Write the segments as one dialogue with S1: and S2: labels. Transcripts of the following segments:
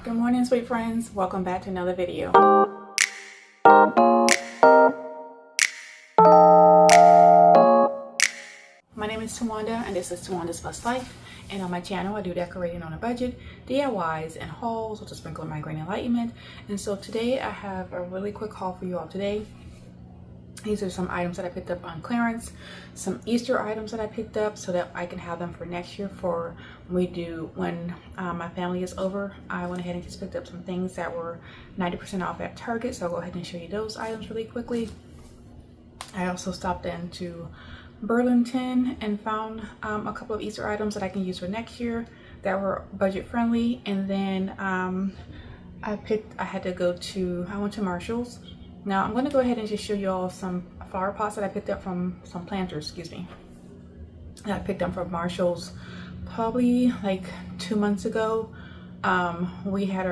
S1: Good morning, sweet friends. Welcome back to another video. My name is Tawanda and this is Tawanda's Plus Life. And on my channel, I do decorating on a budget, DIYs, and hauls with a sprinkle of migraine enlightenment. And so today I have a really quick haul for you all today. These are some items that I picked up on clearance, some Easter items that I picked up so that I can have them for next year for when my family is over. I went ahead and just picked up some things that were 90% off at Target, so I'll go ahead and show you those items really quickly. I also stopped into Burlington and found a couple of Easter items that I can use for next year that were budget friendly. And then I went to Marshall's. Now I'm going to go ahead and just show you all some flower pots that I picked up from some planters, excuse me. That I picked up from Marshall's probably like 2 months ago. We had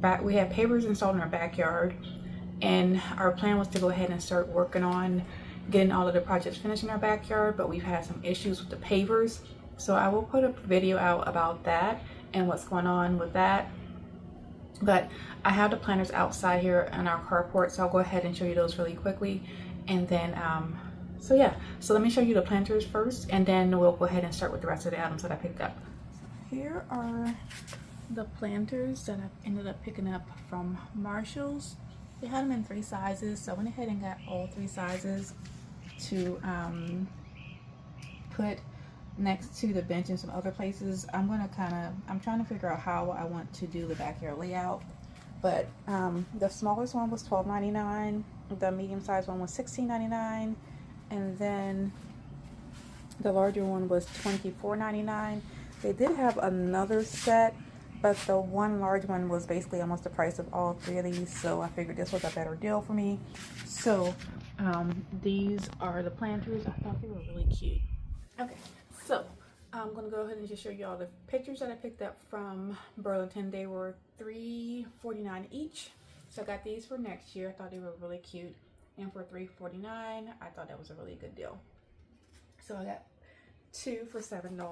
S1: pavers installed in our backyard, and our plan was to go ahead and start working on getting all of the projects finished in our backyard, but we've had some issues with the pavers. So I will put a video out about that and what's going on with that. But I have the planters outside here in our carport, so I'll go ahead and show you those really quickly. And then, so let me show you the planters first, and then we'll go ahead and start with the rest of the items that I picked up. Here are the planters that I ended up picking up from Marshall's. They had them in 3 sizes, so I went ahead and got all 3 sizes to put next to the bench and some other places. I'm trying to figure out how I want to do the backyard layout. But the smallest one was $12.99, the medium sized one was $16.99, and then the larger one was $24.99. They did have another set, but the one large one was basically almost the price of all 3 of these, so I figured this was a better deal for me. So these are the planters. I thought they were really cute. Okay, so I'm gonna go ahead and just show you all the pictures that I picked up from Burlington. They were $3.49 each. So I got these for next year. I thought they were really cute. And for $3.49, I thought that was a really good deal. So I got 2 for $7. I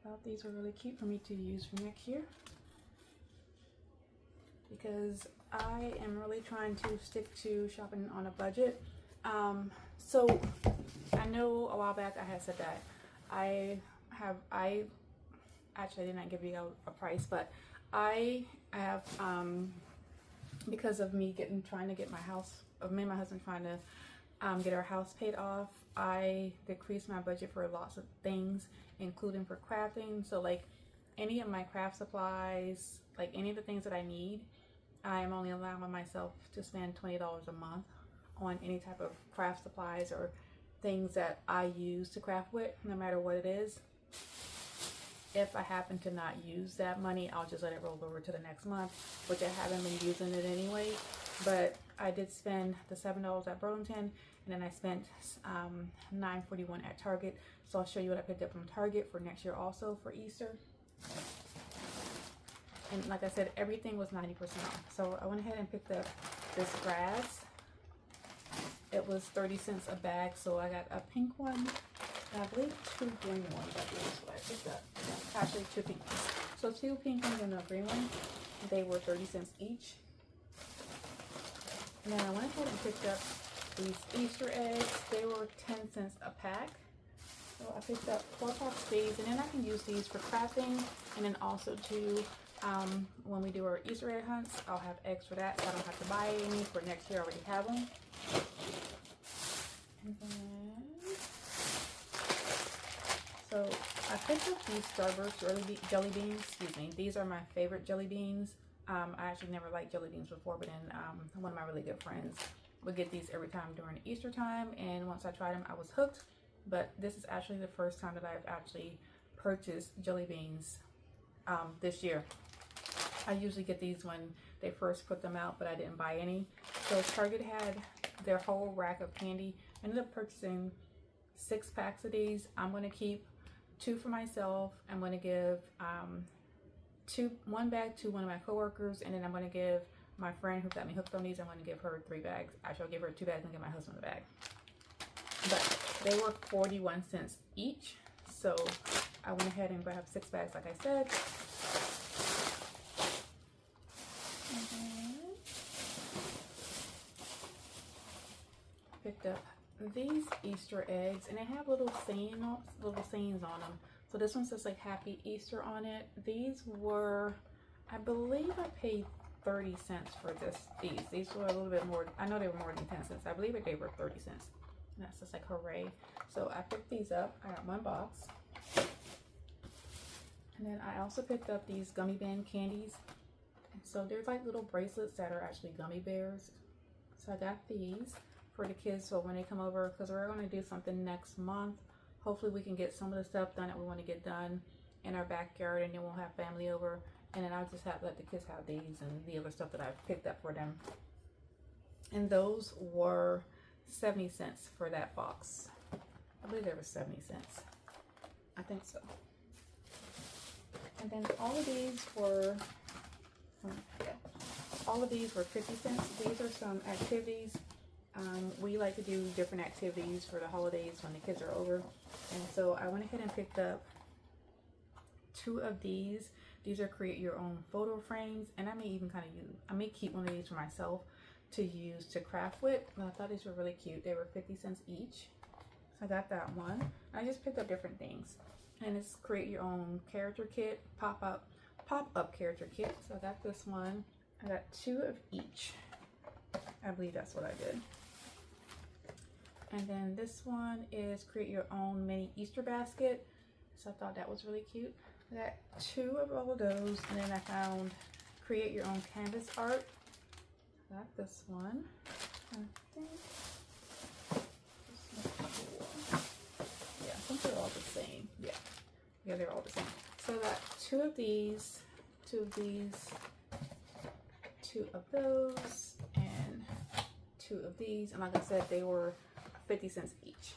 S1: thought these were really cute for me to use for next year, because I am really trying to stick to shopping on a budget. So I know a while back I had said that I did not give you a price, but I have, because of me trying to get my house, of me and my husband trying to get our house paid off, I decreased my budget for lots of things, including for crafting. So like any of my craft supplies, like any of the things that I need, I am only allowing myself to spend $20 a month on any type of craft supplies or things that I use to craft with, no matter what it is. If I happen to not use that money, I'll just let it roll over to the next month, which I haven't been using it anyway. But I did spend the $7 at Burlington, and then I spent $9.41 at Target. So I'll show you what I picked up from Target for next year also for Easter. And like I said, everything was 90% off. So I went ahead and picked up this grass. It was 30 cents a bag, so I got a pink one, and I believe 2 green ones. I believe is what I picked up. Yeah, actually 2 pink ones. So 2 pink ones and a green one. They were 30 cents each. And then I went ahead and picked up these Easter eggs. They were 10 cents a pack. So I picked up 4 packs of these, and then I can use these for crafting, and then also to when we do our Easter egg hunts, I'll have eggs for that, so I don't have to buy any for next year. I already have them. And then, so I picked up these Starburst jelly beans. Excuse me. These are my favorite jelly beans. I actually never liked jelly beans before, but then one of my really good friends would get these every time during Easter time, and once I tried them, I was hooked. But this is actually the first time that I've actually purchased jelly beans this year. I usually get these when they first put them out, but I didn't buy any. So Target had their whole rack of candy. I ended up purchasing 6 packs of these. I'm going to keep 2 for myself. I'm going to give 1 bag to one of my coworkers, and then I'm going to give my friend who got me hooked on these, I'm going to give her 3 bags. Actually, I'll give her 2 bags and give my husband a bag. But they were 41 cents each. So I went ahead and grabbed 6 bags like I said. And then picked up these Easter eggs, and they have little sayings on them. So this one says like Happy Easter on it. These were, I believe I paid 30 cents for these. These were a little bit more, I know they were more than 10 cents. I believe they were 30 cents. And that's just like hooray. So I picked these up. I got 1 box. And then I also picked up these gummy band candies. And so there's like little bracelets that are actually gummy bears. So I got these for the kids, so when they come over, because we're going to do something next month. Hopefully we can get some of the stuff done that we want to get done in our backyard, and then we'll have family over, and then I'll just let the kids have these and the other stuff that I picked up for them. And those were 70 cents for that box. I believe they were 70 cents. I think so. And then all of these were, all of these were 50 cents. These are some activities. We like to do different activities for the holidays when the kids are over. And so I went ahead and picked up 2 of these. These are create your own photo frames. And I may even I may keep one of these for myself to use to craft with. And I thought these were really cute. They were 50 cents each. So I got that one. I just picked up different things. And it's create your own character kit, pop-up character kit. So I got this one. I got 2 of each. I believe that's what I did. And then this one is create your own mini Easter basket. So I thought that was really cute. I got 2 of all of those. And then I found create your own canvas art. I got this one. I think. Yeah, I think they're all the same. Yeah, they're all the same. So I got 2 of these, 2 of these, 2 of those, and 2 of these. And like I said, they were 50 cents each.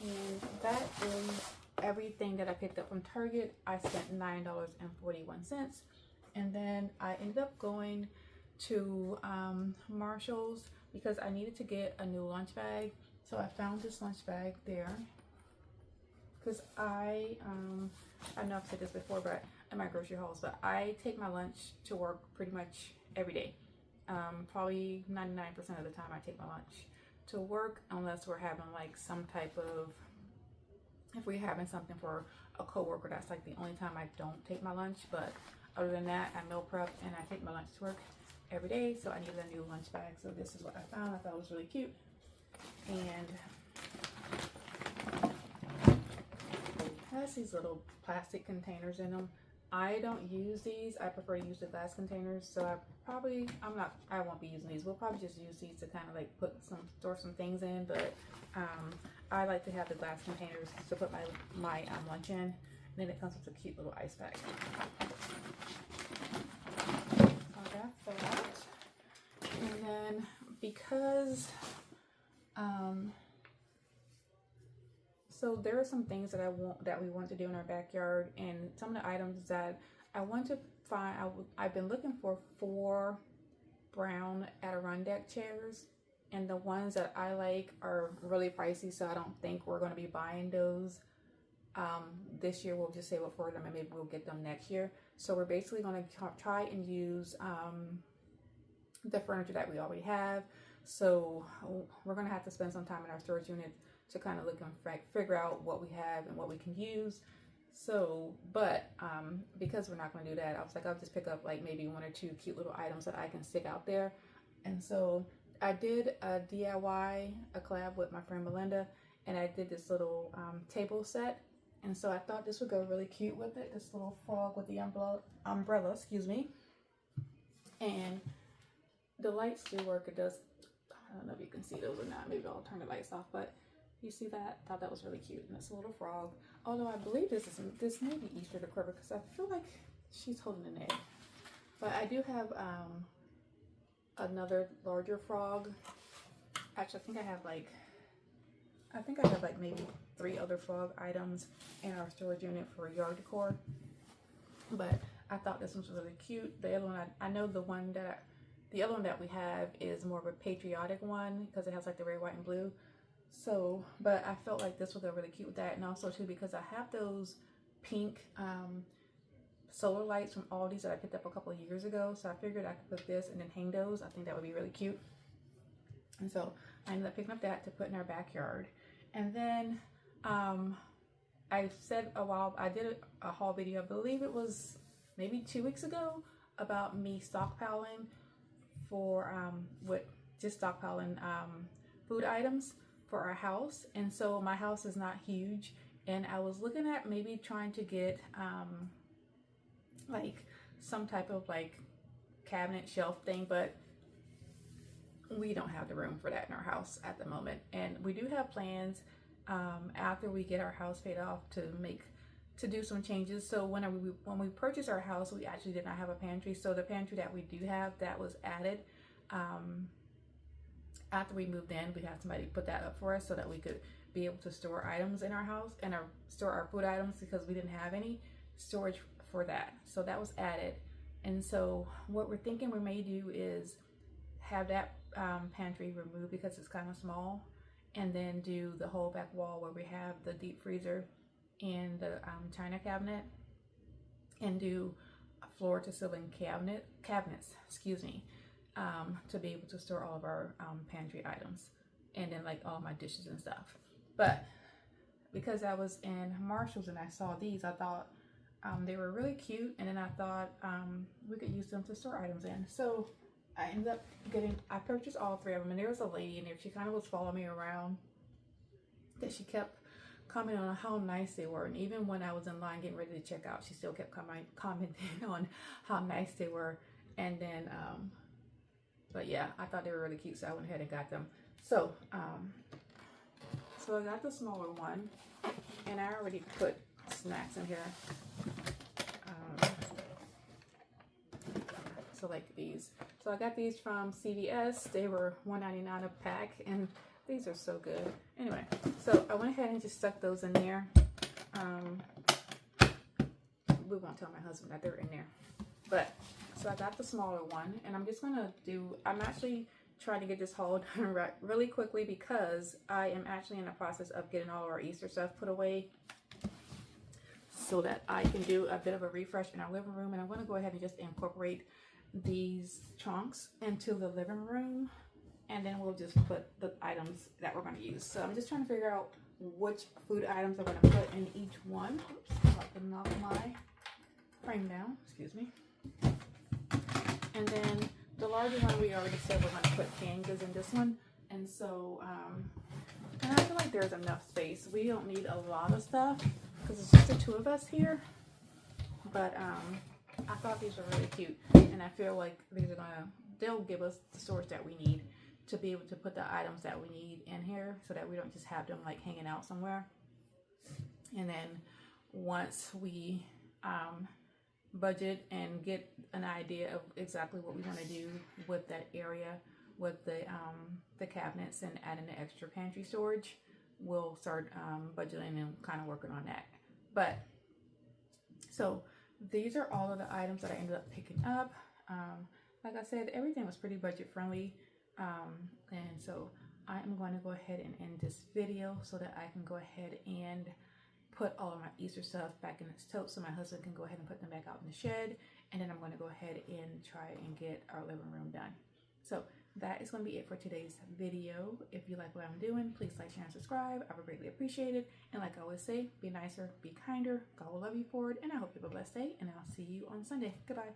S1: And that is everything that I picked up from Target. I spent $9.41. And then I ended up going to Marshall's because I needed to get a new lunch bag. So I found this lunch bag there. Because I know I've said this before, but in my grocery hauls, but I take my lunch to work pretty much every day. Probably 99% of the time I take my lunch to work, unless we're having like some type of, if we're having something for a coworker, that's like the only time I don't take my lunch. But other than that, I meal prep and I take my lunch to work every day. So I needed a new lunch bag. So this is what I found. I thought it was really cute. And it has these little plastic containers in them. I don't use these. I prefer to use the glass containers. So I won't be using these. We'll probably just use these to kind of like store some things in. But I like to have the glass containers to put my lunch in. And then it comes with a cute little ice bag. So that's that. And then because so there are some things that we want to do in our backyard, and some of the items that I want to find. I've been looking for 4 brown Adirondack chairs, and the ones that I like are really pricey, so I don't think we're going to be buying those this year. We'll just save up for them, and maybe we'll get them next year. So we're basically going to try and use the furniture that we already have. So we're going to have to spend some time in our storage unit to kind of look and figure out what we have and what we can use. So, but because we're not going to do that, I was like, I'll just pick up like maybe 1 or 2 cute little items that I can stick out there. And so I did a DIY, a collab with my friend Melinda, and I did this little table set. And so I thought this would go really cute with it. This little frog with the umbrella, excuse me. And the lights do work. It does. I don't know if you can see those or not. Maybe I'll turn the lights off, but you see that? Thought that was really cute. And it's a little frog. Although I believe this may be Easter decor because I feel like she's holding an egg. But I do have another larger frog. Actually, I think I have like maybe 3 other frog items in our storage unit for yard decor. But I thought this one was really cute. The other one, I know the other one that we have is more of a patriotic one because it has like the red, white, and blue. So, but I felt like this would go really cute with that. And also too, because I have those pink solar lights from Aldi's that I picked up a couple of years ago. So I figured I could put this and then hang those. I think that would be really cute. And so I ended up picking up that to put in our backyard. And then I said I did a haul video, I believe it was maybe 2 weeks ago, about me stockpiling for just stockpiling food items for our house. And so my house is not huge, and I was looking at maybe trying to get like some type of like cabinet shelf thing, but we don't have the room for that in our house at the moment. And we do have plans after we get our house paid off to do some changes. So when we purchased our house, we actually did not have a pantry. So the pantry that we do have, that was added after we moved in. We had somebody put that up for us so that we could be able to store items in our house and store our food items, because we didn't have any storage for that. So that was added. And so what we're thinking we may do is have that pantry removed because it's kind of small, and then do the whole back wall where we have the deep freezer and the china cabinet, and do a floor to ceiling cabinets, excuse me, to be able to store all of our pantry items, and then like all my dishes and stuff. But because I was in Marshall's and I saw these, I thought they were really cute, and then I thought we could use them to store items in. So I ended up I purchased all 3 of them, and there was a lady in there, she kind of was following me around, that she kept commenting on how nice they were. And even when I was in line getting ready to check out, she still kept commenting on how nice they were. And then, but yeah, I thought they were really cute, so I went ahead and got them. So, so I got the smaller one, and I already put snacks in here. So like these. So I got these from CVS. They were $1.99 a pack, and these are so good. Anyway, so I went ahead and just stuck those in there. We won't tell my husband that they're in there. But, so I got the smaller one, and I'm just gonna I'm actually trying to get this haul done really quickly, because I am actually in the process of getting all of our Easter stuff put away, so that I can do a bit of a refresh in our living room. And I'm gonna go ahead and just incorporate these trunks into the living room, and then we'll just put the items that we're going to use. So I'm just trying to figure out which food items I'm going to put in each one. Oops, I'm about to knock my frame down, excuse me. And then the larger one, we already said we're going to put canned goods in this one. And so and I feel like there's enough space. We don't need a lot of stuff because it's just the 2 of us here, but I thought these were really cute, and I feel like they'll give us the storage that we need to be able to put the items that we need in here, so that we don't just have them like hanging out somewhere. And then once we budget and get an idea of exactly what we want to do with that area, with the cabinets and adding the extra pantry storage, we'll start budgeting and kind of working on that. But so these are all of the items that I ended up picking up. Like I said, everything was pretty budget friendly. And so I am going to go ahead and end this video so that I can go ahead and put all of my Easter stuff back in its tote, so my husband can go ahead and put them back out in the shed. And then I'm going to go ahead and try and get our living room done. So that is going to be it for today's video. If you like what I'm doing, please like, share, and subscribe. I would greatly appreciate it. And like I always say, be nicer, be kinder. God will love you for it. And I hope you have a blessed day. And I'll see you on Sunday. Goodbye.